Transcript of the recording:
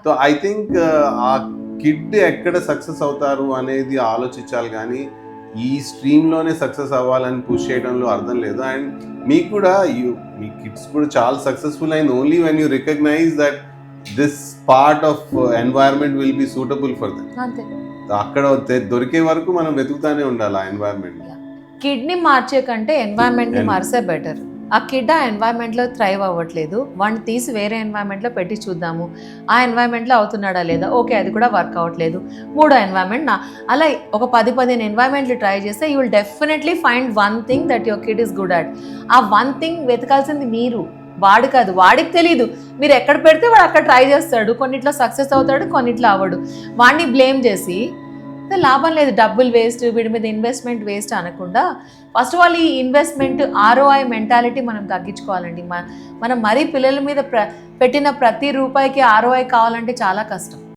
So I think ఆ kid ఎక్కడ success అవుతారు అనేది ఆలోచించాలి, కానీ ఈ స్ట్రీమ్లోనే సక్సెస్ అవ్వాలని పుష్ చేయడంలో అర్థం లేదు. అండ్ మీకు కూడా మీ కిడ్స్ కూడా చాలా సక్సెస్ఫుల్ అయింది only when you recognize that this part of environment will be suitable for them. అంతే. అక్కడ దొరికే వరకు మనం వెతుకుతానే ఉండాలి ఆ ఎన్వైరన్మెంట్. కిడ్ని మార్చే కంటే ఎన్వైరన్మెంట్ని మారిస్తే బెటర్. ఆ కిడ్ ఆ ఎన్వైరన్మెంట్లో థ్రైవ్ అవ్వట్లేదు, వాడిని తీసి వేరే ఎన్వైరన్మెంట్లో పెట్టి చూద్దాము, ఆ ఎన్వైరన్మెంట్లో అవుతున్నాడా లేదా, ఓకే అది కూడా వర్క్ అవ్వట్లేదు, మూడో ఎన్వైరన్మెంట్ అలా ఒక 10-15 ఎన్వైరన్మెంట్లు ట్రై చేస్తే you will definitely find one thing that your kid is good at. ఆ వన్ థింగ్ వెతకాల్సింది మీరు, వాడు కాదు. వాడికి తెలీదు, మీరు ఎక్కడ పెడితే వాడు అక్కడ ట్రై చేస్తాడు, కొన్నిట్లో సక్సెస్ అవుతాడు, కొన్నిట్లో అవ్వడు. వాడిని బ్లేమ్ చేసి లాభం లేదు, డబ్బులు వేస్ట్, వీడి మీద ఇన్వెస్ట్మెంట్ వేస్ట్ అనకుండా ఫస్ట్ ఆఫ్ ఆల్ ఈ ఇన్వెస్ట్మెంట్ ROI మెంటాలిటీ మనం తగ్గించుకోవాలండి. మనం మరీ పిల్లల మీద పెట్టిన ప్రతి రూపాయికి ROI కావాలంటే చాలా కష్టం.